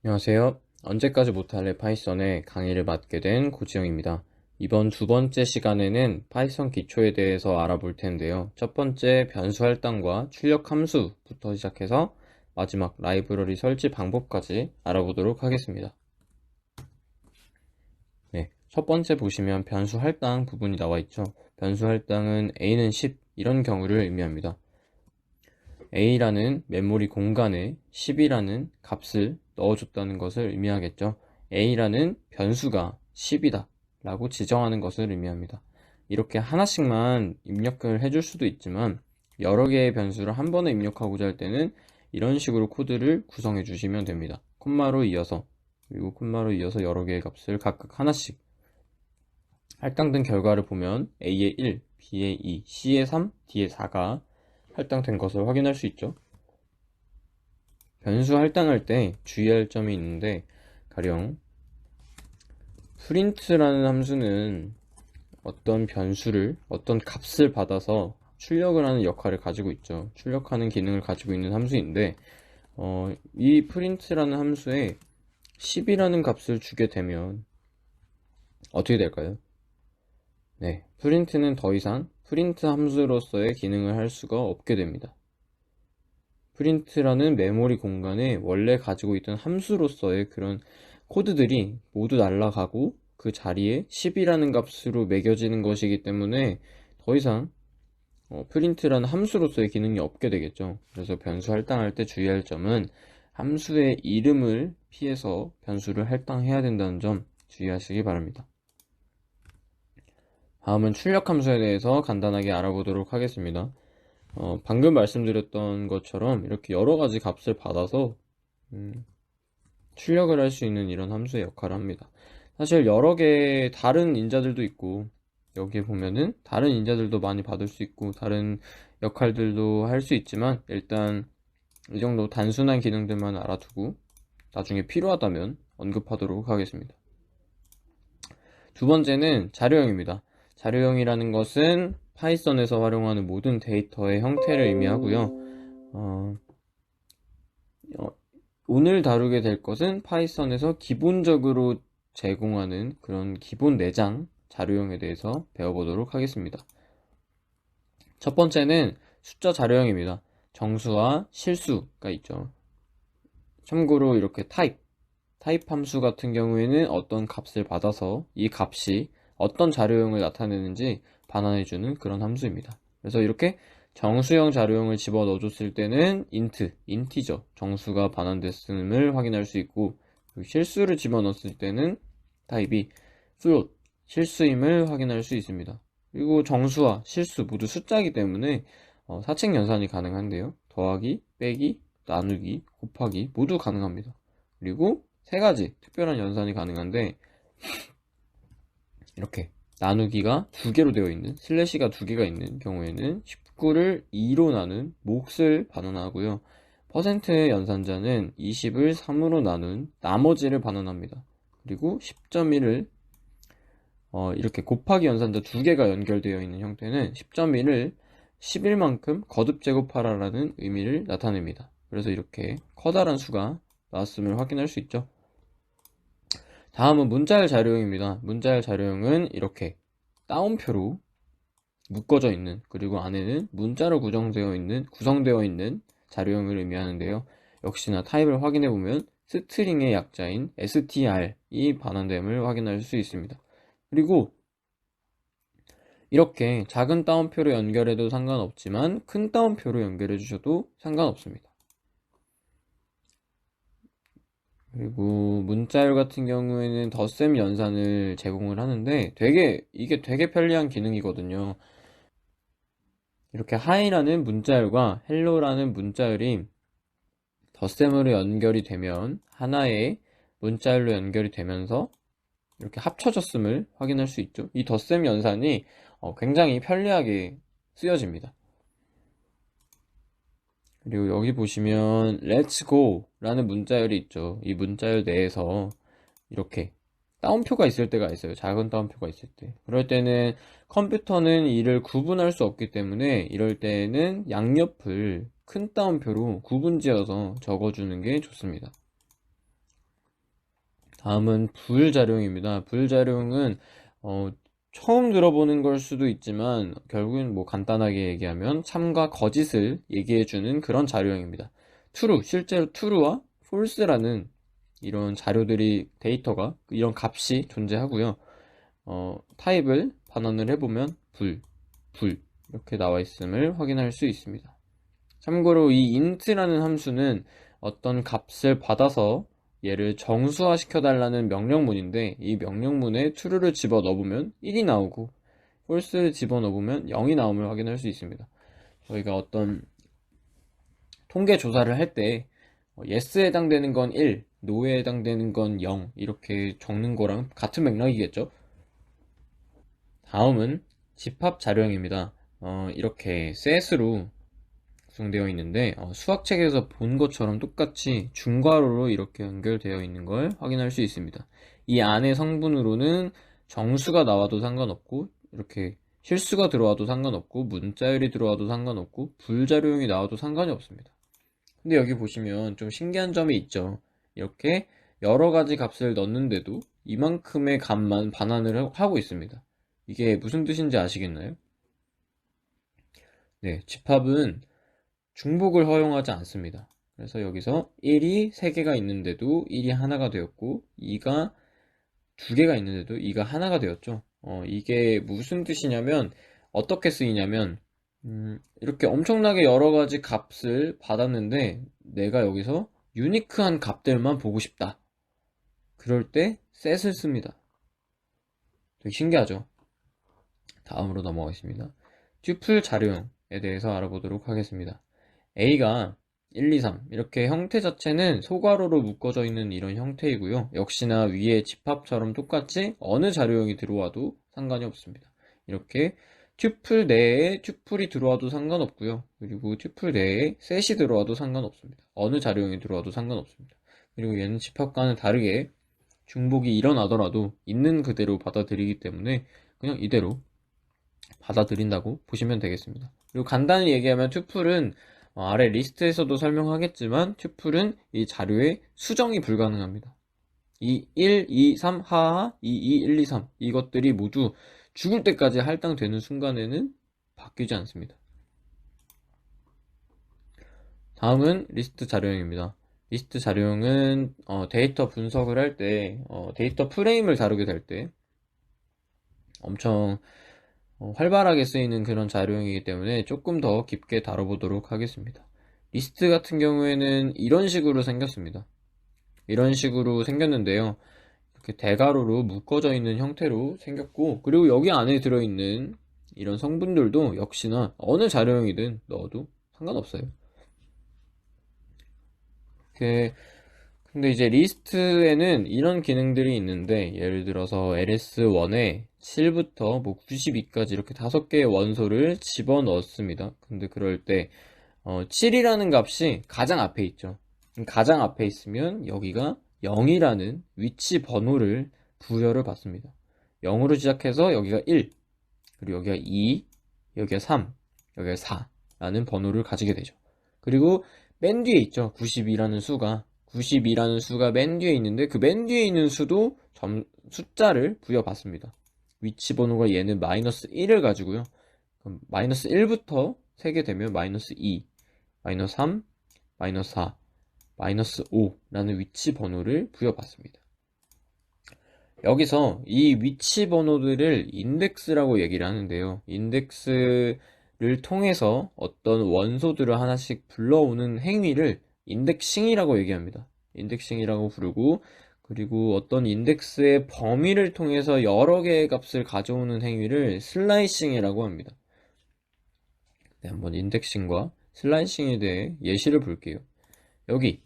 안녕하세요. 언제까지 못할래 파이썬의 강의를 맡게 된 고지영입니다. 이번 두 번째 시간에는 파이썬 기초에 대해서 알아볼 텐데요. 첫 번째 변수 할당과 출력 함수부터 시작해서 마지막 라이브러리 설치 방법까지 알아보도록 하겠습니다. 네, 첫 번째 보시면 변수 할당 부분이 나와 있죠. 변수 할당은 A는 10 이런 경우를 의미합니다. A라는 메모리 공간에 10이라는 값을 넣어줬다는 것을 의미하겠죠. A라는 변수가 10이다 라고 지정하는 것을 의미합니다. 이렇게 하나씩만 입력을 해줄 수도 있지만 여러 개의 변수를 한 번에 입력하고자 할 때는 이런 식으로 코드를 구성해 주시면 됩니다. 콤마로 이어서, 그리고 콤마로 이어서 여러 개의 값을 각각 하나씩 할당된 결과를 보면 A의 1, B의 2, C의 3, D의 4가 할당된 것을 확인할 수 있죠. 변수 할당할 때 주의할 점이 있는데, 가령 print라는 함수는 어떤 변수를, 어떤 값을 받아서 출력을 하는 역할을 가지고 있죠. 출력하는 기능을 가지고 있는 함수인데, 이 print라는 함수에 10이라는 값을 주게 되면 어떻게 될까요? 네, print는 더 이상 프린트 함수로서의 기능을 할 수가 없게 됩니다. 프린트라는 메모리 공간에 원래 가지고 있던 함수로서의 그런 코드들이 모두 날아가고 그 자리에 10이라는 값으로 매겨지는 것이기 때문에 더 이상 프린트라는 함수로서의 기능이 없게 되겠죠. 그래서 변수 할당할 때 주의할 점은 함수의 이름을 피해서 변수를 할당해야 된다는 점 주의하시기 바랍니다. 다음은 출력 함수에 대해서 간단하게 알아보도록 하겠습니다. 방금 말씀드렸던 것처럼 이렇게 여러 가지 값을 받아서 출력을 할 수 있는 이런 함수의 역할을 합니다. 사실 여러 개의 다른 인자들도 있고, 여기에 보면은 다른 인자들도 많이 받을 수 있고 다른 역할들도 할 수 있지만, 일단 이 정도 단순한 기능들만 알아두고 나중에 필요하다면 언급하도록 하겠습니다. 두 번째는 자료형입니다. 자료형이라는 것은 파이썬에서 활용하는 모든 데이터의 형태를 의미하고요. 어, 오늘 다루게 될 것은 파이썬에서 기본적으로 제공하는 그런 기본 내장 자료형에 대해서 배워보도록 하겠습니다. 첫 번째는 숫자 자료형입니다. 정수와 실수가 있죠. 참고로 이렇게 타입 함수 같은 경우에는 어떤 값을 받아서 이 값이 어떤 자료형을 나타내는지 반환해주는 그런 함수입니다. 그래서 이렇게 정수형 자료형을 집어넣어 줬을 때는 인티저, 정수가 반환됐음을 확인할 수 있고, 실수를 집어넣었을 때는 타입이 float, 실수임을 확인할 수 있습니다. 그리고 정수와 실수 모두 숫자이기 때문에 사칙 연산이 가능한데요. 더하기, 빼기, 나누기, 곱하기 모두 가능합니다. 그리고 세 가지 특별한 연산이 가능한데, 이렇게 나누기가 두 개로 되어 있는, 슬래시가 두 개가 있는 경우에는 19를 2로 나눈 몫을 반환하고요. 퍼센트의 연산자는 20을 3으로 나눈 나머지를 반환합니다. 그리고 10.1을 이렇게 곱하기 연산자 두 개가 연결되어 있는 형태는 10.1을 11만큼 거듭 제곱하라 라는 의미를 나타냅니다. 그래서 이렇게 커다란 수가 나왔음을 확인할 수 있죠. 다음은 문자열 자료형입니다. 문자열 자료형은 이렇게 따옴표로 묶어져 있는, 그리고 안에는 문자로 구성되어 있는 자료형을 의미하는데요. 역시나 타입을 확인해 보면 스트링의 약자인 str이 반환됨을 확인할 수 있습니다. 그리고 이렇게 작은 따옴표로 연결해도 상관없지만 큰 따옴표로 연결해 주셔도 상관없습니다. 그리고 문자열 같은 경우에는 덧셈 연산을 제공을 하는데 이게 되게 편리한 기능이거든요. 이렇게 hi라는 문자열과 hello라는 문자열이 덧셈으로 연결이 되면 하나의 문자열로 연결이 되면서 이렇게 합쳐졌음을 확인할 수 있죠. 이 덧셈 연산이 굉장히 편리하게 쓰여집니다. 그리고 여기 보시면 Let's go 라는 문자열이 있죠. 이 문자열 내에서 이렇게 따옴표가 있을 때가 있어요. 작은 따옴표가 있을 때. 그럴 때는 컴퓨터는 이를 구분할 수 없기 때문에 이럴 때는 양옆을 큰 따옴표로 구분지어서 적어주는 게 좋습니다. 다음은 불자룡입니다. 불자룡은 처음 들어보는 걸 수도 있지만 결국엔 뭐 간단하게 얘기하면 참과 거짓을 얘기해주는 그런 자료형입니다. true, 실제로 true와 false라는 이런 자료들이 데이터가 이런 값이 존재하고요. 타입을 반환을 해보면 불 이렇게 나와 있음을 확인할 수 있습니다. 참고로 이 int라는 함수는 어떤 값을 받아서 얘를 정수화 시켜달라는 명령문인데, 이 명령문에 true를 집어넣으면 1이 나오고 false를 집어넣으면 0이 나옴을 확인할 수 있습니다. 저희가 어떤 통계 조사를 할 때 yes에 해당되는 건 1, no에 해당되는 건 0 이렇게 적는 거랑 같은 맥락이겠죠. 다음은 집합 자료형입니다. 이렇게 set으로 구성되어 있는데 수학책에서 본 것처럼 똑같이 중괄호로 이렇게 연결되어 있는 걸 확인할 수 있습니다. 이 안에 성분으로는 정수가 나와도 상관없고 이렇게 실수가 들어와도 상관없고 문자열이 들어와도 상관없고 불자료형이 나와도 상관이 없습니다. 근데 여기 보시면 좀 신기한 점이 있죠. 이렇게 여러 가지 값을 넣는데도 이만큼의 값만 반환을 하고 있습니다. 이게 무슨 뜻인지 아시겠나요? 네, 집합은 중복을 허용하지 않습니다. 그래서 여기서 1이 3개가 있는데도 1이 하나가 되었고 2가 2개가 있는데도 2가 하나가 되었죠. 이게 무슨 뜻이냐면 어떻게 쓰이냐면 이렇게 엄청나게 여러 가지 값을 받았는데 내가 여기서 유니크한 값들만 보고 싶다. 그럴 때 set을 씁니다. 되게 신기하죠? 다음으로 넘어가겠습니다. 튜플 자료형에 대해서 알아보도록 하겠습니다. A가 1, 2, 3 이렇게 형태 자체는 소괄호로 묶어져 있는 이런 형태이고요. 역시나 위에 집합처럼 똑같이 어느 자료형이 들어와도 상관이 없습니다. 이렇게 튜플 내에 튜플이 들어와도 상관없고요. 그리고 튜플 내에 셋이 들어와도 상관없습니다. 어느 자료형이 들어와도 상관없습니다. 그리고 얘는 집합과는 다르게 중복이 일어나더라도 있는 그대로 받아들이기 때문에 그냥 이대로 받아들인다고 보시면 되겠습니다. 그리고 간단히 얘기하면 튜플은 아래 리스트에서도 설명하겠지만 튜플은 이 자료의 수정이 불가능합니다. 이 1, 2, 3, 하하, 2, 2, 1, 2, 3 이것들이 모두 죽을 때까지 할당되는 순간에는 바뀌지 않습니다. 다음은 리스트 자료형입니다. 리스트 자료형은 데이터 분석을 할 때 데이터 프레임을 다루게 될 때 엄청 활발하게 쓰이는 그런 자료형이기 때문에 조금 더 깊게 다뤄보도록 하겠습니다. 리스트 같은 경우에는 이런 식으로 생겼습니다. 이런 식으로 생겼는데요. 이렇게 대괄호로 묶어져 있는 형태로 생겼고, 그리고 여기 안에 들어있는 이런 성분들도 역시나 어느 자료형이든 넣어도 상관없어요. 근데 이제 리스트에는 이런 기능들이 있는데, 예를 들어서 ls1에 7부터 뭐 92까지 이렇게 5개의 원소를 집어넣습니다. 근데 그럴 때 7이라는 값이 가장 앞에 있죠. 가장 앞에 있으면 여기가 0이라는 위치 번호를 부여를 받습니다. 0으로 시작해서 여기가 1, 그리고 여기가 2, 여기가 3, 여기가 4라는 번호를 가지게 되죠. 그리고 맨 뒤에 있죠. 92라는 수가. 92라는 수가 맨 뒤에 있는데 그 맨 뒤에 있는 수도 숫자를 부여받습니다. 위치 번호가 얘는 마이너스 1을 가지고요. 그럼 마이너스 1부터 세게 되면 마이너스 2, 마이너스 3, 마이너스 4, 마이너스 5라는 위치 번호를 부여받습니다. 여기서 이 위치 번호들을 인덱스라고 얘기를 하는데요. 인덱스를 통해서 어떤 원소들을 하나씩 불러오는 행위를 인덱싱이라고 얘기합니다. 인덱싱이라고 부르고, 그리고 어떤 인덱스의 범위를 통해서 여러 개의 값을 가져오는 행위를 슬라이싱이라고 합니다. 네, 한번 인덱싱과 슬라이싱에 대해 예시를 볼게요. 여기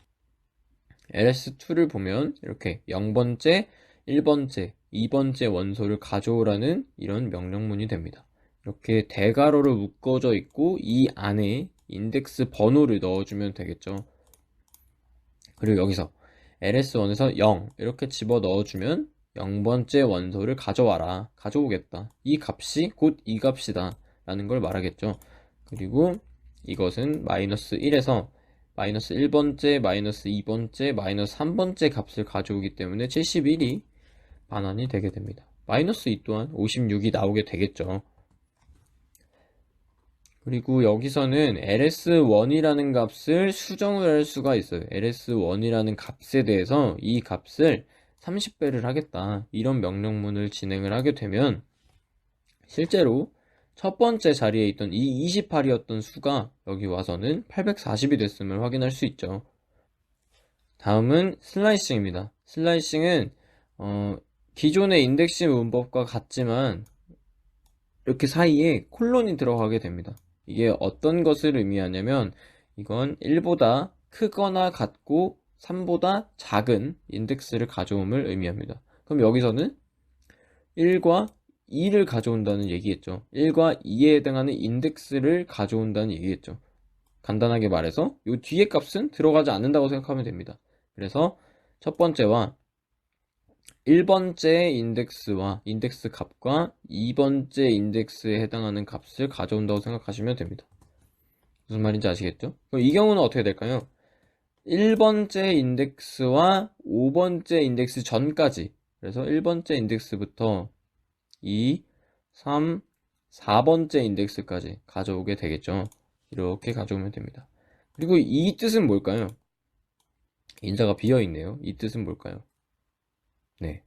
ls2를 보면 이렇게 0번째, 1번째, 2번째 원소를 가져오라는 이런 명령문이 됩니다. 이렇게 대괄호로 묶어져 있고 이 안에 인덱스 번호를 넣어주면 되겠죠. 그리고 여기서 ls1에서 0 이렇게 집어 넣어주면 0번째 원소를 가져와라, 가져오겠다, 이 값이 곧 이 값이다 라는 걸 말하겠죠. 그리고 이것은 마이너스 1에서 마이너스 1번째, 마이너스 2번째, 마이너스 3번째 값을 가져오기 때문에 71이 반환이 되게 됩니다. 마이너스 2 또한 56이 나오게 되겠죠. 그리고 여기서는 ls1이라는 값을 수정을 할 수가 있어요. ls1이라는 값에 대해서 이 값을 30배를 하겠다, 이런 명령문을 진행을 하게 되면 실제로 첫 번째 자리에 있던 이 28이었던 수가 여기 와서는 840이 됐음을 확인할 수 있죠. 다음은 슬라이싱입니다. 슬라이싱은 기존의 인덱싱 문법과 같지만 이렇게 사이에 콜론이 들어가게 됩니다. 이게 어떤 것을 의미하냐면 이건 1보다 크거나 같고 3보다 작은 인덱스를 가져옴을 의미합니다. 그럼 여기서는 1과 2를 가져온다는 얘기겠죠. 1과 2에 해당하는 인덱스를 가져온다는 얘기겠죠. 간단하게 말해서 이 뒤에 값은 들어가지 않는다고 생각하면 됩니다. 그래서 첫 번째와 1번째 인덱스와 인덱스 값과 2번째 인덱스에 해당하는 값을 가져온다고 생각하시면 됩니다. 무슨 말인지 아시겠죠? 그럼 이 경우는 어떻게 될까요? 1번째 인덱스와 5번째 인덱스 전까지, 그래서 1번째 인덱스부터 2, 3, 4번째 인덱스까지 가져오게 되겠죠. 이렇게 가져오면 됩니다. 그리고 이 뜻은 뭘까요? 인자가 비어있네요. 이 뜻은 뭘까요? 네,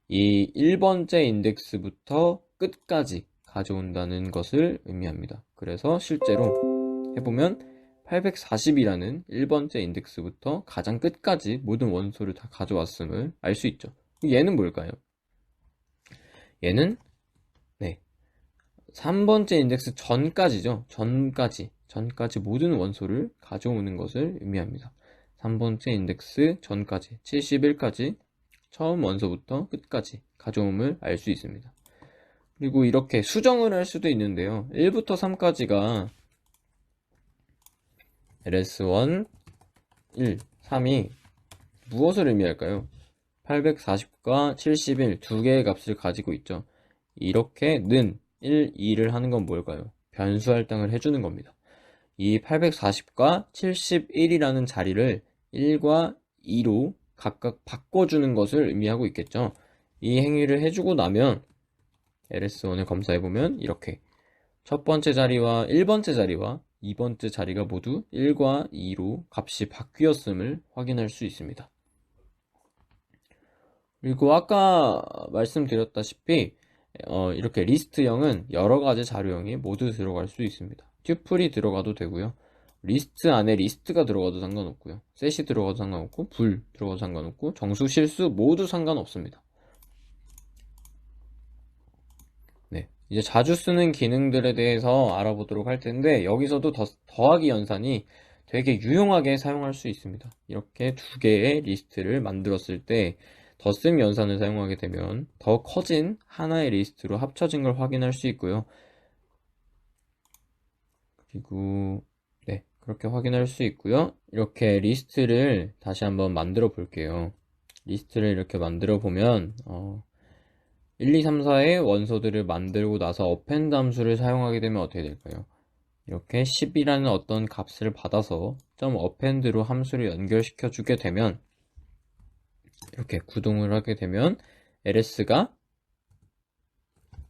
이 1번째 인덱스부터 끝까지 가져온다는 것을 의미합니다. 그래서 실제로 해보면 840이라는 1번째 인덱스부터 가장 끝까지 모든 원소를 다 가져왔음을 알 수 있죠. 얘는 뭘까요? 얘는 3번째 인덱스 전까지죠. 전까지 모든 원소를 가져오는 것을 의미합니다. 3번째 인덱스 전까지, 71까지 처음 원소부터 끝까지 가져옴을 알 수 있습니다. 그리고 이렇게 수정을 할 수도 있는데요. 1부터 3까지가 ls1, 1, 3이 무엇을 의미할까요? 840과 71 두 개의 값을 가지고 있죠. 이렇게 는 1, 2를 하는 건 뭘까요? 변수 할당을 해주는 겁니다. 이 840과 71이라는 자리를 1과 2로 각각 바꿔주는 것을 의미하고 있겠죠. 이 행위를 해주고 나면 ls1을 검사해보면 이렇게 첫 번째 자리와 1번째 자리와 2번째 자리가 모두 1과 2로 값이 바뀌었음을 확인할 수 있습니다. 그리고 아까 말씀드렸다시피 이렇게 리스트형은 여러가지 자료형이 모두 들어갈 수 있습니다. 튜플이 들어가도 되고요, 리스트 안에 리스트가 들어가도 상관없고요, 셋이 들어가도 상관없고, 불 들어가도 상관없고, 정수, 실수 모두 상관없습니다. 네, 이제 자주 쓰는 기능들에 대해서 알아보도록 할 텐데, 여기서도 더하기 연산이 되게 유용하게 사용할 수 있습니다. 이렇게 두 개의 리스트를 만들었을 때 덧셈 연산을 사용하게 되면 더 커진 하나의 리스트로 합쳐진 걸 확인할 수 있고요. 그리고 네, 그렇게 확인할 수 있고요. 이렇게 리스트를 다시 한번 만들어 볼게요. 리스트를 이렇게 만들어 보면 1, 2, 3, 4의 원소들을 만들고 나서 어펜드 함수를 사용하게 되면 어떻게 될까요? 이렇게 10이라는 어떤 값을 받아서 .append로 함수를 연결시켜 주게 되면, 이렇게 구동을 하게 되면 ls가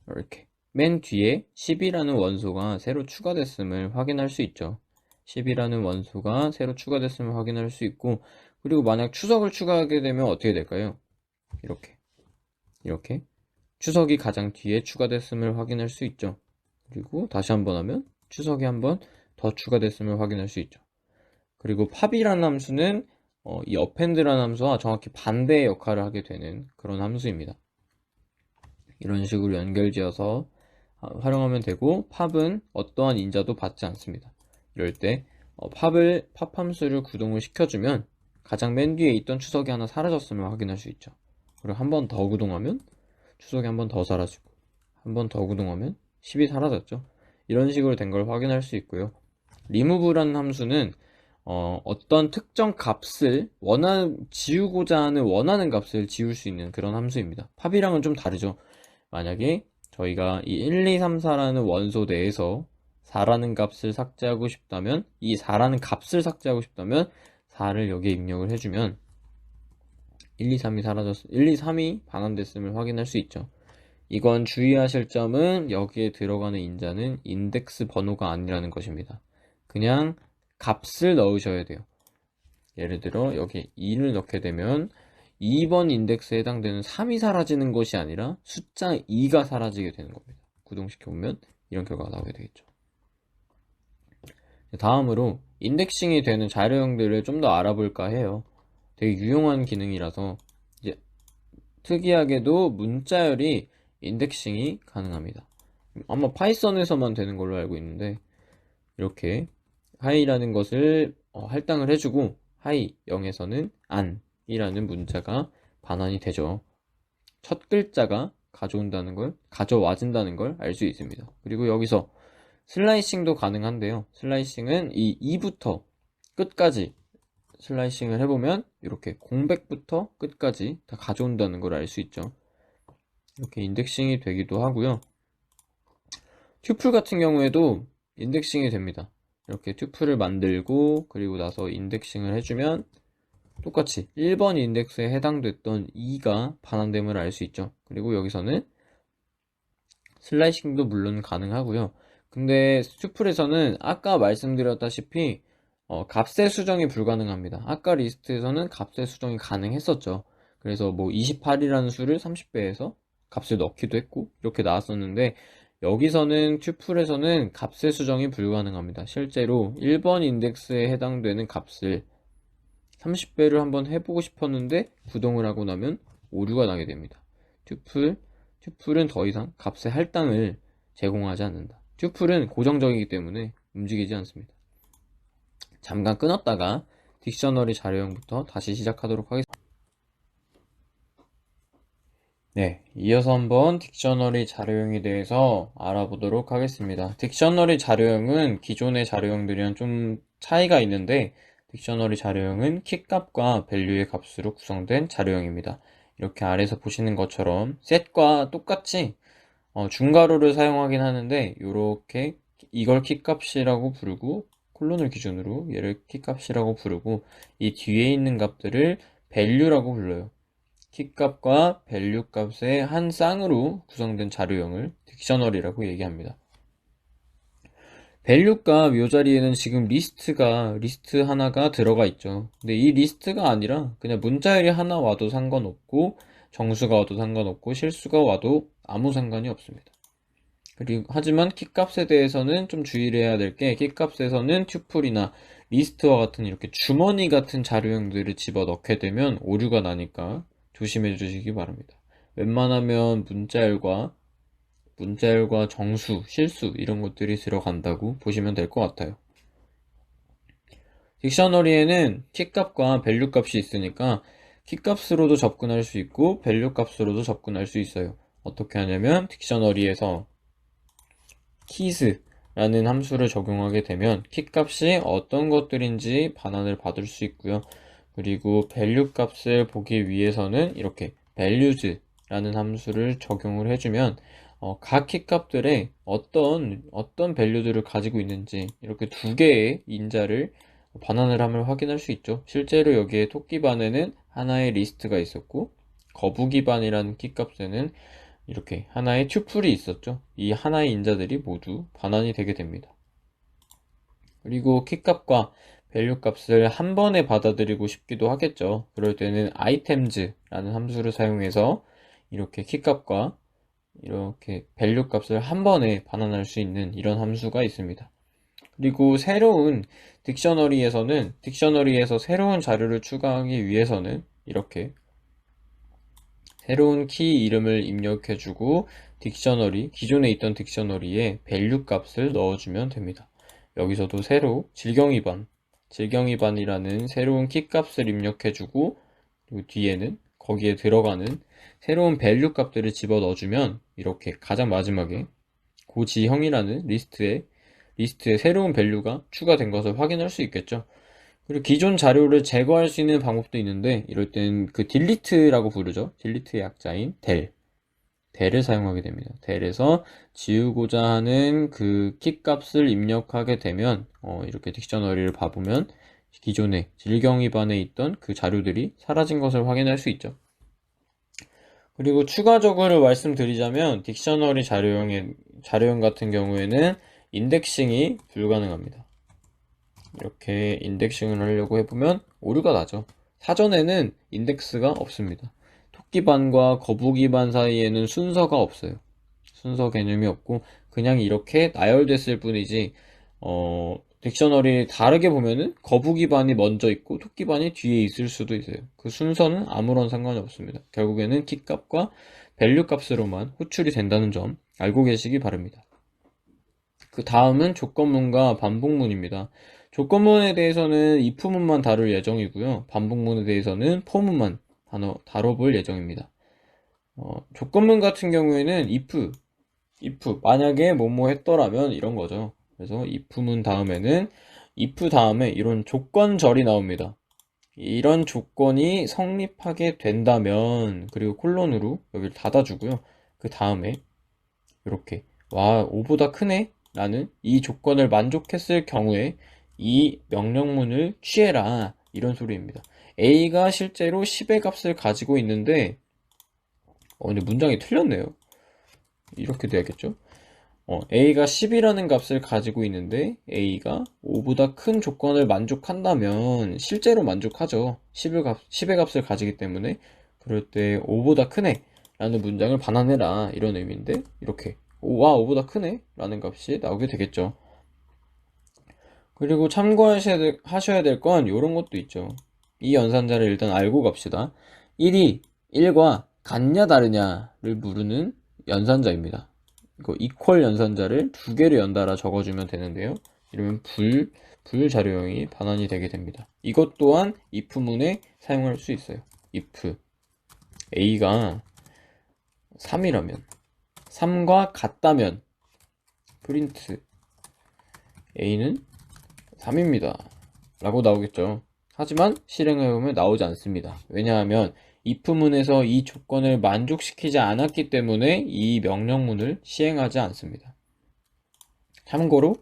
이렇게 맨 뒤에 10이라는 원소가 새로 추가됐음을 확인할 수 있죠. 10이라는 원소가 새로 추가됐음을 확인할 수 있고, 그리고 만약 추석을 추가하게 되면 어떻게 될까요? 이렇게 추석이 가장 뒤에 추가됐음을 확인할 수 있죠. 그리고 다시 한번 하면 추석이 한번 더 추가됐음을 확인할 수 있죠. 그리고 팝이라는 함수는 이 append라는 함수와 정확히 반대의 역할을 하게 되는 그런 함수입니다. 이런 식으로 연결지어서 활용하면 되고, 팝은 어떠한 인자도 받지 않습니다. 이럴 때 팝 함수를 구동을 시켜주면 가장 맨 뒤에 있던 추석이 하나 사라졌음을 확인할 수 있죠. 그리고 한 번 더 구동하면 추석이 한 번 더 사라지고, 한 번 더 구동하면 10이 사라졌죠. 이런 식으로 된 걸 확인할 수 있고요. remove라는 함수는 어떤 특정 값을 지우고자 하는 원하는 값을 지울 수 있는 그런 함수입니다. 팝이랑은 좀 다르죠. 만약에 저희가 이 1, 2, 3, 4라는 원소 내에서 4라는 값을 삭제하고 싶다면, 이 4라는 값을 삭제하고 싶다면 4를 여기에 입력을 해주면 1, 2, 3이 사라졌어. 1, 2, 3이 반환됐음을 확인할 수 있죠. 이건 주의하실 점은 여기에 들어가는 인자는 인덱스 번호가 아니라는 것입니다. 그냥 값을 넣으셔야 돼요. 예를 들어 여기 2를 넣게 되면 2번 인덱스에 해당되는 3이 사라지는 것이 아니라 숫자 2가 사라지게 되는 겁니다. 구동시켜보면 이런 결과가 나오게 되겠죠. 다음으로 인덱싱이 되는 자료형들을 좀 더 알아볼까 해요. 되게 유용한 기능이라서 이제 특이하게도 문자열이 인덱싱이 가능합니다. 아마 파이썬에서만 되는 걸로 알고 있는데 이렇게 하이라는 것을 할당을 해주고 하이 0에서는 안이라는 문자가 반환이 되죠. 첫 글자가 가져와진다는 걸 알 수 있습니다. 그리고 여기서 슬라이싱도 가능한데요. 슬라이싱은 이 2부터 끝까지 슬라이싱을 해보면 이렇게 공백부터 끝까지 다 가져온다는 걸 알 수 있죠. 이렇게 인덱싱이 되기도 하고요. 튜플 같은 경우에도 인덱싱이 됩니다. 이렇게 튜플을 만들고 그리고 나서 인덱싱을 해주면 똑같이 1번 인덱스에 해당됐던 2가 반환됨을 알 수 있죠. 그리고 여기서는 슬라이싱도 물론 가능하고요. 근데 튜플에서는 아까 말씀드렸다시피 값의 수정이 불가능합니다. 아까 리스트에서는 값의 수정이 가능했었죠. 그래서 뭐 28이라는 수를 30배에서 값을 넣기도 했고 이렇게 나왔었는데 여기서는 튜플에서는 값의 수정이 불가능합니다. 실제로 1번 인덱스에 해당되는 값을 30배를 한번 해보고 싶었는데 구동을 하고 나면 오류가 나게 됩니다. 튜플은 더 이상 값의 할당을 제공하지 않는다. 튜플은 고정적이기 때문에 움직이지 않습니다. 잠깐 끊었다가 딕셔너리 자료형부터 다시 시작하도록 하겠습니다. 네, 이어서 한번 딕셔너리 자료형에 대해서 알아보도록 하겠습니다. 딕셔너리 자료형은 기존의 자료형들이랑 좀 차이가 있는데 딕셔너리 자료형은 키값과 밸류의 값으로 구성된 자료형입니다. 이렇게 아래에서 보시는 것처럼 set과 똑같이 중괄호를 사용하긴 하는데 이렇게 이걸 키값이라고 부르고 콜론을 기준으로 얘를 키값이라고 부르고 이 뒤에 있는 값들을 value라고 불러요. 키값과 밸류 값의 한 쌍으로 구성된 자료형을 딕셔너리라고 얘기합니다. 밸류 값 요 자리에는 지금 리스트 하나가 들어가 있죠. 근데 이 리스트가 아니라 그냥 문자열이 하나 와도 상관없고 정수가 와도 상관없고 실수가 와도 아무 상관이 없습니다. 그리고 하지만 키값에 대해서는 좀 주의를 해야 될 게 키값에서는 튜플이나 리스트와 같은 이렇게 주머니 같은 자료형들을 집어넣게 되면 오류가 나니까 조심해 주시기 바랍니다. 웬만하면 문자열과 정수, 실수 이런 것들이 들어간다고 보시면 될 것 같아요. 딕셔너리에는 키값과 밸류 값이 있으니까 키값으로도 접근할 수 있고 밸류 값으로도 접근할 수 있어요. 어떻게 하냐면 딕셔너리에서 keys라는 함수를 적용하게 되면 키값이 어떤 것들인지 반환을 받을 수 있고요. 그리고 밸류 값을 보기 위해서는 이렇게 values라는 함수를 적용을 해주면 각 키값들의 어떤 밸류들을 가지고 있는지 이렇게 두 개의 인자를 반환을 하면 확인할 수 있죠. 실제로 여기에 토끼반에는 하나의 리스트가 있었고 거북이반이라는 키값에는 이렇게 하나의 튜플이 있었죠. 이 하나의 인자들이 모두 반환이 되게 됩니다. 그리고 키값과 밸류 값을 한 번에 받아들이고 싶기도 하겠죠. 그럴 때는 items라는 함수를 사용해서 이렇게 키값과 이렇게 밸류 값을 한 번에 반환할 수 있는 이런 함수가 있습니다. 그리고 새로운 딕셔너리에서 새로운 자료를 추가하기 위해서는 이렇게 새로운 키 이름을 입력해주고 기존에 있던 딕셔너리에 밸류 값을 넣어주면 됩니다. 여기서도 새로 질경이반이라는 새로운 키 값을 입력해주고 그리고 뒤에는 거기에 들어가는 새로운 밸류 값들을 집어 넣어주면 이렇게 가장 마지막에 고지형이라는 리스트에 새로운 밸류가 추가된 것을 확인할 수 있겠죠. 그리고 기존 자료를 제거할 수 있는 방법도 있는데 이럴 땐 그 딜리트라고 부르죠. 딜리트의 약자인 del 대를 사용하게 됩니다. 대에서 지우고자 하는 그 키 값을 입력하게 되면 이렇게 딕셔너리를 봐보면 기존에 질경위반에 있던 그 자료들이 사라진 것을 확인할 수 있죠. 그리고 추가적으로 말씀드리자면 딕셔너리 자료형 같은 경우에는 인덱싱이 불가능합니다. 이렇게 인덱싱을 하려고 해보면 오류가 나죠. 사전에는 인덱스가 없습니다. 토끼반과 거북이반 사이에는 순서가 없어요. 순서 개념이 없고 그냥 이렇게 나열됐을 뿐이지 딕셔너리 다르게 보면은 거북이반이 먼저 있고 토끼반이 뒤에 있을 수도 있어요. 그 순서는 아무런 상관이 없습니다. 결국에는 키값과 밸류 값으로만 호출이 된다는 점 알고 계시기 바랍니다. 그 다음은 조건문과 반복문입니다. 조건문에 대해서는 if문만 다룰 예정이고요. 반복문에 대해서는 for문만 다뤄볼 예정입니다. 조건문 같은 경우에는 if 만약에 뭐뭐 했더라면 이런 거죠. 그래서 if문 다음에는 if 다음에 이런 조건절이 나옵니다. 이런 조건이 성립하게 된다면 그리고 콜론으로 여기를 닫아주고요. 그 다음에 이렇게 와 5보다 크네 라는 이 조건을 만족했을 경우에 이 명령문을 취해라 이런 소리입니다. A가 실제로 10의 값을 가지고 있는데 근데 문장이 틀렸네요. 이렇게 돼야겠죠. A가 10이라는 값을 가지고 있는데 A가 5보다 큰 조건을 만족한다면 실제로 만족하죠. 10의 값을 가지기 때문에 그럴 때 5보다 크네 라는 문장을 반환해라 이런 의미인데 이렇게 와 5보다 크네 라는 값이 나오게 되겠죠. 그리고 참고하셔야 될 건 이런 것도 있죠. 이 연산자를 일단 알고 갑시다. 1이 1과 같냐 다르냐를 물으는 연산자입니다. 이거 이퀄 연산자를 두 개를 연달아 적어주면 되는데요. 이러면 불자료형이 반환이 되게 됩니다. 이것 또한 if문에 사용할 수 있어요. if a가 3이라면 3과 같다면 프린트 a는 3입니다 라고 나오겠죠. 하지만 실행해보면 나오지 않습니다. 왜냐하면 if문에서 이 조건을 만족시키지 않았기 때문에 이 명령문을 시행하지 않습니다. 참고로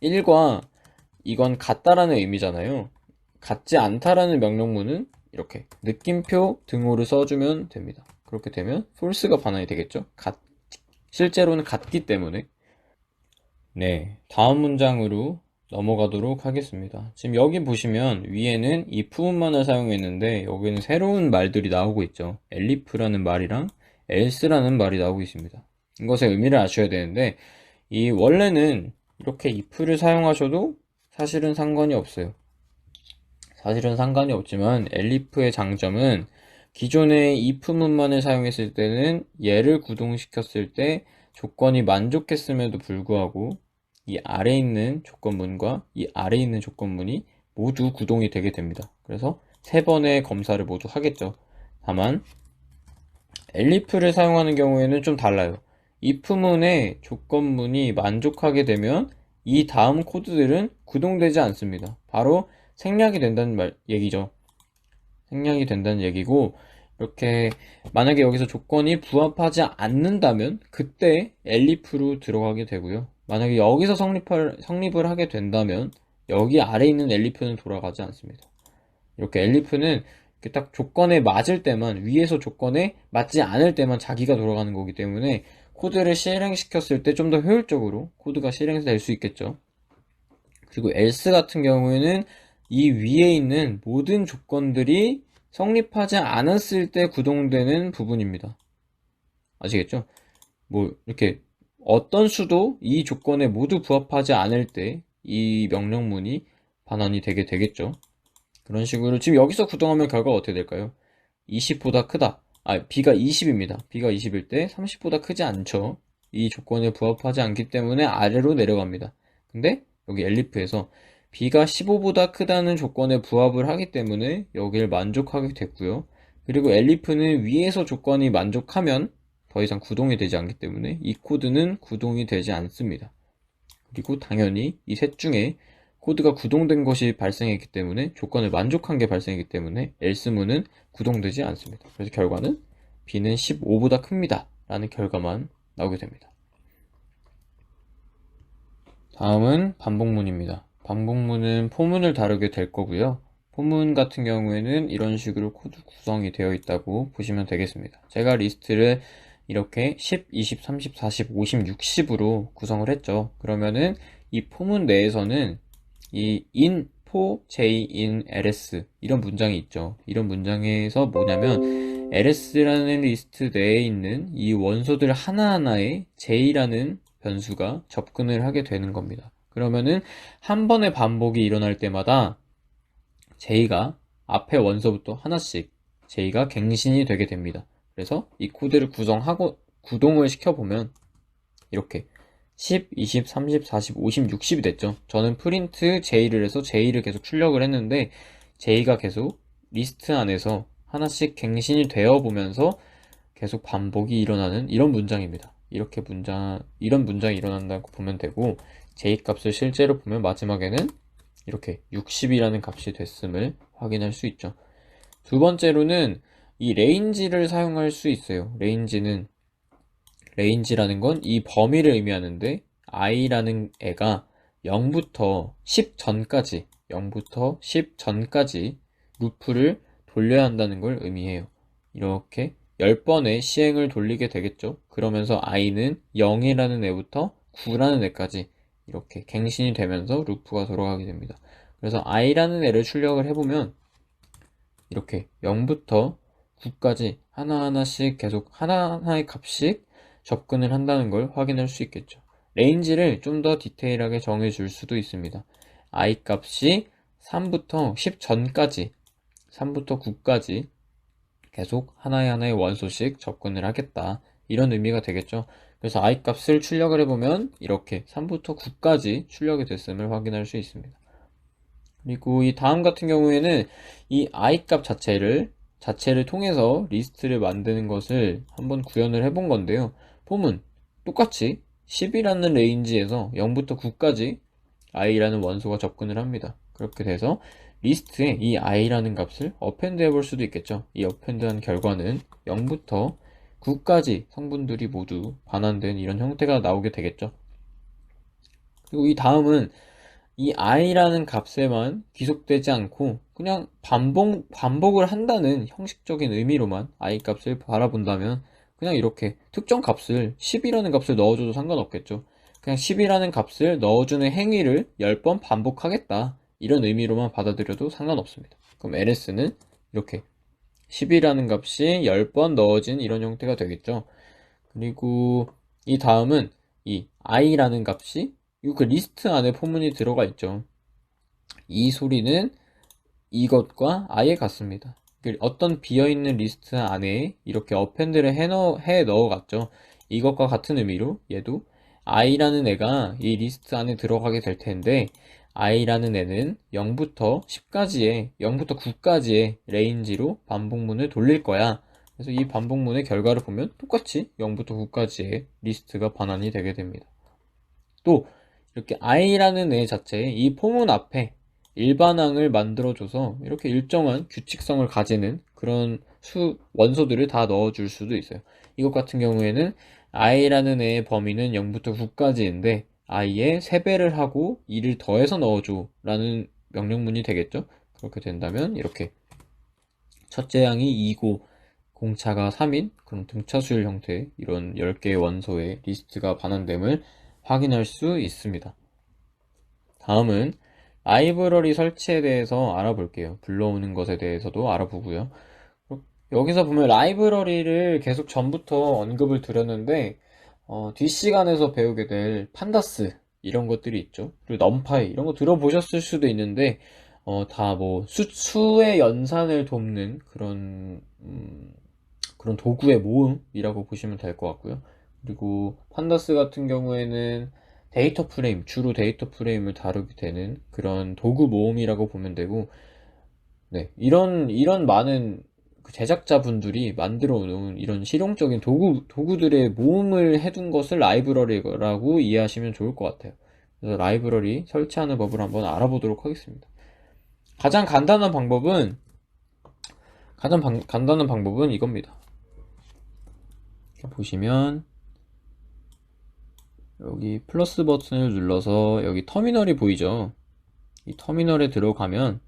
1과 이건 같다라는 의미잖아요. 같지 않다라는 명령문은 이렇게 느낌표 등호를 써주면 됩니다. 그렇게 되면 false가 반환이 되겠죠. 실제로는 같기 때문에. 네, 다음 문장으로 넘어가도록 하겠습니다. 지금 여기 보시면 위에는 if문만을 사용했는데 여기는 새로운 말들이 나오고 있죠. elif라는 말이랑 else라는 말이 나오고 있습니다. 이것의 의미를 아셔야 되는데 이 원래는 이렇게 if를 사용하셔도 사실은 상관이 없어요. 사실은 상관이 없지만 elif의 장점은 기존의 if문만을 사용했을 때는 얘를 구동시켰을 때 조건이 만족했음에도 불구하고 이 아래에 있는 조건문과 이 아래에 있는 조건문이 모두 구동이 되게 됩니다. 그래서 세 번의 검사를 모두 하겠죠. 다만 elif를 사용하는 경우에는 좀 달라요. if문의 조건문이 만족하게 되면 이 다음 코드들은 구동되지 않습니다. 바로 생략이 된다는 얘기죠. 생략이 된다는 얘기고 이렇게 만약에 여기서 조건이 부합하지 않는다면 그때 elif로 들어가게 되고요. 만약에 여기서 성립을 하게 된다면 여기 아래 있는 elif는 돌아가지 않습니다. 이렇게 elif는 이렇게 딱 조건에 맞을 때만 위에서 조건에 맞지 않을 때만 자기가 돌아가는 거기 때문에 코드를 실행시켰을 때 좀 더 효율적으로 코드가 실행될 수 있겠죠. 그리고 else 같은 경우에는 이 위에 있는 모든 조건들이 성립하지 않았을 때 구동되는 부분입니다. 아시겠죠? 뭐 이렇게 어떤 수도 이 조건에 모두 부합하지 않을 때 이 명령문이 반환이 되게 되겠죠. 그런 식으로 지금 여기서 구동하면 결과가 어떻게 될까요? 20보다 크다. b가 20입니다. b가 20일 때 30보다 크지 않죠. 이 조건에 부합하지 않기 때문에 아래로 내려갑니다. 근데 여기 elif에서 b가 15보다 크다는 조건에 부합을 하기 때문에 여기를 만족하게 됐고요. 그리고 elif는 위에서 조건이 만족하면 더 이상 구동이 되지 않기 때문에 이 코드는 구동이 되지 않습니다. 그리고 당연히 이 셋 중에 코드가 구동된 것이 발생했기 때문에 조건을 만족한 게 발생했기 때문에 else문은 구동되지 않습니다. 그래서 결과는 b는 15보다 큽니다 라는 결과만 나오게 됩니다. 다음은 반복문입니다. 반복문은 포문을 다루게 될 거고요. 포문 같은 경우에는 이런 식으로 코드 구성이 되어 있다고 보시면 되겠습니다. 제가 리스트를 이렇게 10, 20, 30, 40, 50, 60으로 구성을 했죠. 그러면은 이 포문 내에서는 이 in, for, j, in, ls 이런 문장이 있죠. 이런 문장에서 뭐냐면 ls라는 리스트 내에 있는 이 원소들 하나하나에 j라는 변수가 접근을 하게 되는 겁니다. 그러면은 한 번의 반복이 일어날 때마다 j가 앞에 원소부터 하나씩 j가 갱신이 되게 됩니다. 그래서 이 코드를 구동을 시켜보면 이렇게 10, 20, 30, 40, 50, 60이 됐죠. 저는 프린트 j를 해서 j를 계속 출력을 했는데 j가 계속 리스트 안에서 하나씩 갱신이 되어 보면서 계속 반복이 일어나는 이런 문장입니다. 이런 문장이 일어난다고 보면 되고, j 값을 실제로 보면 마지막에는 이렇게 60이라는 값이 됐음을 확인할 수 있죠. 두 번째로는 이 레인지를 사용할 수 있어요. 레인지라는 건 이 범위를 의미하는데 i라는 애가 0부터 10 전까지 0부터 10 전까지 루프를 돌려야 한다는 걸 의미해요. 이렇게 10번의 시행을 돌리게 되겠죠. 그러면서 i는 0이라는 애부터 9라는 애까지 이렇게 갱신이 되면서 루프가 돌아가게 됩니다. 그래서 i라는 애를 출력을 해보면 이렇게 0부터 9까지 하나하나씩 계속 하나하나의 값씩 접근을 한다는 걸 확인할 수 있겠죠. 레인지를 좀 더 디테일하게 정해줄 수도 있습니다. i 값이 3부터 10 전까지 3부터 9까지 계속 하나의 원소씩 접근을 하겠다, 이런 의미가 되겠죠. 그래서 i 값을 출력을 해보면 이렇게 3부터 9까지 출력이 됐음을 확인할 수 있습니다. 그리고 이 다음 같은 경우에는 이 i 값 자체를 통해서 리스트를 만드는 것을 한번 구현을 해본 건데요. 폼은 똑같이 10이라는 레인지에서 0부터 9까지 i라는 원소가 접근을 합니다. 그렇게 돼서 리스트에 이 i라는 값을 어펜드 해볼 수도 있겠죠. 이 어펜드한 결과는 0부터 9까지 성분들이 모두 반환된 이런 형태가 나오게 되겠죠. 그리고 이 다음은 이 i라는 값에만 귀속되지 않고 그냥 반복을 한다는 형식적인 의미로만 i 값을 바라본다면 그냥 이렇게 특정 값을 10이라는 값을 넣어줘도 상관없겠죠. 그냥 10이라는 값을 넣어주는 행위를 10번 반복하겠다, 이런 의미로만 받아들여도 상관없습니다. 그럼 ls는 이렇게 10이라는 값이 10번 넣어진 이런 형태가 되겠죠. 그리고 이 다음은 이 i라는 값이 그 리스트 안에 포문이 들어가 있죠. 이 소리는 이것과 아예 같습니다. 어떤 비어있는 리스트 안에 이렇게 어펜드를 해 넣어갔죠. 이것과 같은 의미로 얘도 i라는 애가 이 리스트 안에 들어가게 될 텐데, i라는 애는 0부터 10까지의 0부터 9까지의 레인지로 반복문을 돌릴 거야. 그래서 이 반복문의 결과를 보면 똑같이 0부터 9까지의 리스트가 반환이 되게 됩니다. 또 이렇게 i라는 애 자체에 이 포문 앞에 일반항을 만들어줘서 이렇게 일정한 규칙성을 가지는 그런 원소들을 다 넣어줄 수도 있어요. 이것 같은 경우에는 i라는 애의 범위는 0부터 9까지인데 i의 3배를 하고 2를 더해서 넣어줘 라는 명령문이 되겠죠. 그렇게 된다면 이렇게 첫째 항이 2고 공차가 3인 그런 등차수열 형태 이런 10개의 원소의 리스트가 반환됨을 확인할 수 있습니다. 다음은 라이브러리 설치에 대해서 알아볼게요. 불러오는 것에 대해서도 알아보고요. 여기서 보면 라이브러리를 계속 전부터 언급을 드렸는데 뒷시간에서 배우게 될 판다스 이런 것들이 있죠. 그리고 넘파이 이런 거 들어보셨을 수도 있는데 다 뭐 수의 연산을 돕는 그런 도구의 모음이라고 보시면 될 것 같고요. 그리고 판다스 같은 경우에는 주로 데이터 프레임을 다루게 되는 그런 도구 모음이라고 보면 되고, 네, 이런 많은 그 제작자분들이 만들어 놓은 이런 실용적인 도구들의 모음을 해둔 것을 라이브러리라고 이해하시면 좋을 것 같아요. 그래서 라이브러리 설치하는 법을 한번 알아보도록 하겠습니다. 가장 간단한 방법은 이겁니다. 보시면 여기 플러스 버튼을 눌러서 여기 터미널이 보이죠? 이 터미널에 들어가면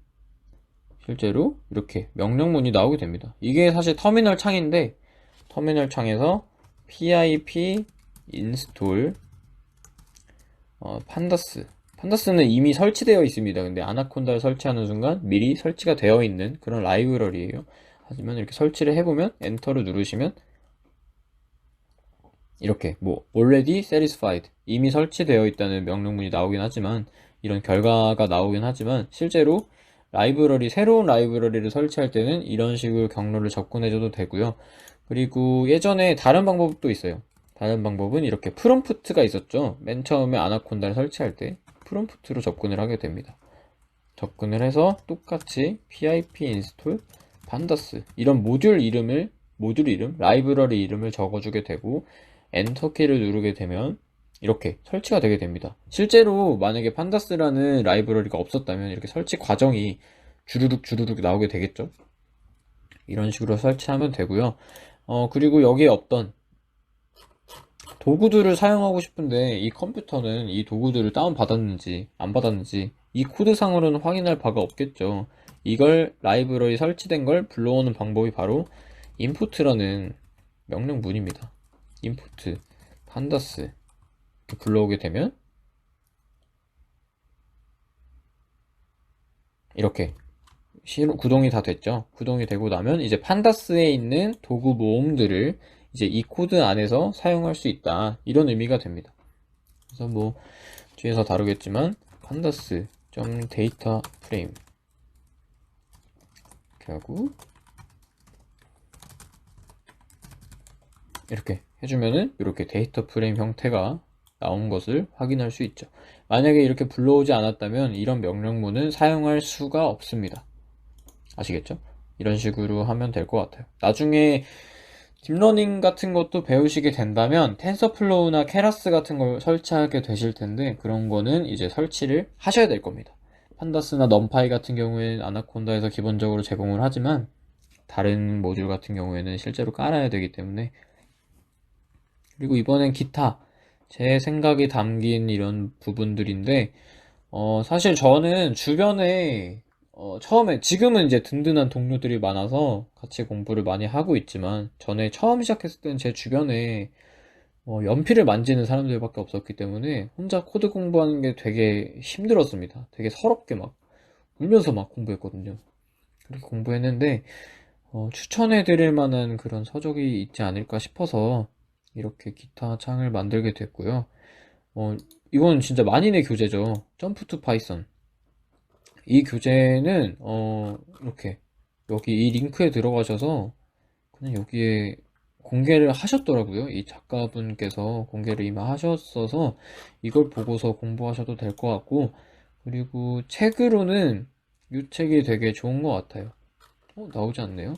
실제로 이렇게 명령문이 나오게 됩니다. 이게 사실 터미널 창인데, 터미널 창에서 pip install 판다스는 이미 설치되어 있습니다. 근데 아나콘다를 설치하는 순간 미리 설치가 되어 있는 그런 라이브러리예요. 하지만 이렇게 설치를 해보면 엔터를 누르시면 이렇게 뭐 already satisfied, 이미 설치되어 있다는 명령문이 나오긴 하지만, 이런 결과가 나오긴 하지만, 실제로 새로운 라이브러리를 설치할 때는 이런 식으로 경로를 접근해줘도 되고요. 그리고 예전에 다른 방법도 있어요. 다른 방법은 이렇게 프롬프트가 있었죠. 맨 처음에 아나콘다를 설치할 때 프롬프트로 접근을 하게 됩니다. 접근을 해서 똑같이 pip install pandas 이런 모듈 이름, 라이브러리 이름을 적어주게 되고 엔터키를 누르게 되면 이렇게 설치가 되게 됩니다. 실제로 만약에 판다스라는 라이브러리가 없었다면 이렇게 설치 과정이 주르륵 나오게 되겠죠. 이런 식으로 설치하면 되고요. 그리고 여기에 어떤 도구들을 사용하고 싶은데 이 컴퓨터는 이 도구들을 다운받았는지 안 받았는지 이 코드상으로는 확인할 바가 없겠죠. 이걸 라이브러리 설치된 걸 불러오는 방법이 바로 input라는 명령문입니다. input pandas 이렇게 불러오게 되면 이렇게 구동이 다 됐죠. 구동이 되고 나면 이제 판다스에 있는 도구 모음들을 이제 이 코드 안에서 사용할 수 있다, 이런 의미가 됩니다. 그래서 뭐 뒤에서 다루겠지만 pandas.data frame 이렇게 하고 이렇게 해주면은 이렇게 데이터 프레임 형태가 나온 것을 확인할 수 있죠. 만약에 이렇게 불러오지 않았다면 이런 명령문은 사용할 수가 없습니다. 아시겠죠? 이런 식으로 하면 될 것 같아요. 나중에 딥러닝 같은 것도 배우시게 된다면 텐서플로우나 케라스 같은 걸 설치하게 되실 텐데, 그런 거는 이제 설치를 하셔야 될 겁니다. 판다스나 넘파이 같은 경우에는 아나콘다에서 기본적으로 제공을 하지만 다른 모듈 같은 경우에는 실제로 깔아야 되기 때문에. 그리고 이번엔 기타 제 생각이 담긴 이런 부분들인데, 사실 저는 주변에 처음에, 지금은 이제 든든한 동료들이 많아서 같이 공부를 많이 하고 있지만, 전에 처음 시작했을 때는 제 주변에 연필을 만지는 사람들밖에 없었기 때문에 혼자 코드 공부하는 게 되게 힘들었습니다. 되게 서럽게 막 울면서 막 공부했거든요. 그렇게 공부했는데 추천해 드릴 만한 그런 서적이 있지 않을까 싶어서 이렇게 기타 창을 만들게 됐고요. 이건 진짜 만인의 교재죠. 점프 투 파이썬. 이 교재는 이렇게 여기 이 링크에 들어가셔서 그냥 여기에 공개를 하셨더라고요. 이 작가분께서 공개를 이미 하셨어서 이걸 보고서 공부하셔도 될 것 같고, 그리고 책으로는 이 책이 되게 좋은 것 같아요. 나오지 않네요.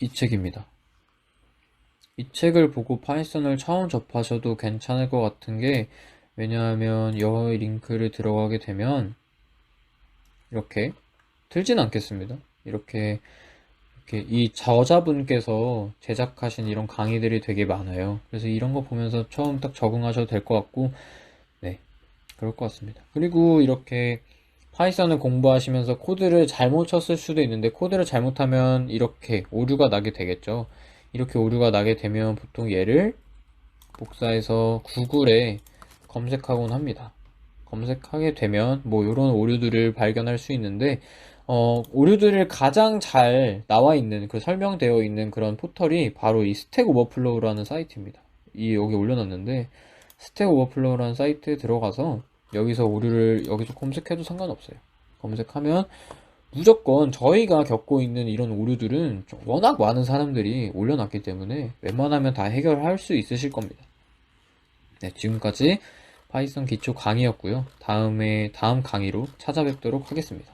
이 책입니다. 이 책을 보고 파이썬을 처음 접하셔도 괜찮을 것 같은 게, 왜냐하면 이 링크를 들어가게 되면 이렇게 틀진 않겠습니다. 이렇게 이 저자분께서 제작하신 이런 강의들이 되게 많아요. 그래서 이런 거 보면서 처음 딱 적응하셔도 될 것 같고, 네, 그럴 것 같습니다. 그리고 이렇게 파이썬을 공부하시면서 코드를 잘못 쳤을 수도 있는데, 코드를 잘못하면 이렇게 오류가 나게 되겠죠. 이렇게 오류가 나게 되면 보통 얘를 복사해서 구글에 검색하곤 합니다. 검색하게 되면 뭐 이런 오류들을 발견할 수 있는데, 오류들을 가장 잘 나와 있는, 설명되어 있는 그런 포털이 바로 이 스택 오버플로우라는 사이트입니다. 여기 올려놨는데, 스택 오버플로우라는 사이트에 들어가서 여기서 오류를 여기서 검색해도 상관없어요. 검색하면 무조건 저희가 겪고 있는 이런 오류들은 워낙 많은 사람들이 올려놨기 때문에 웬만하면 다 해결할 수 있으실 겁니다. 네, 지금까지 파이썬 기초 강의였고요. 다음 강의로 찾아뵙도록 하겠습니다.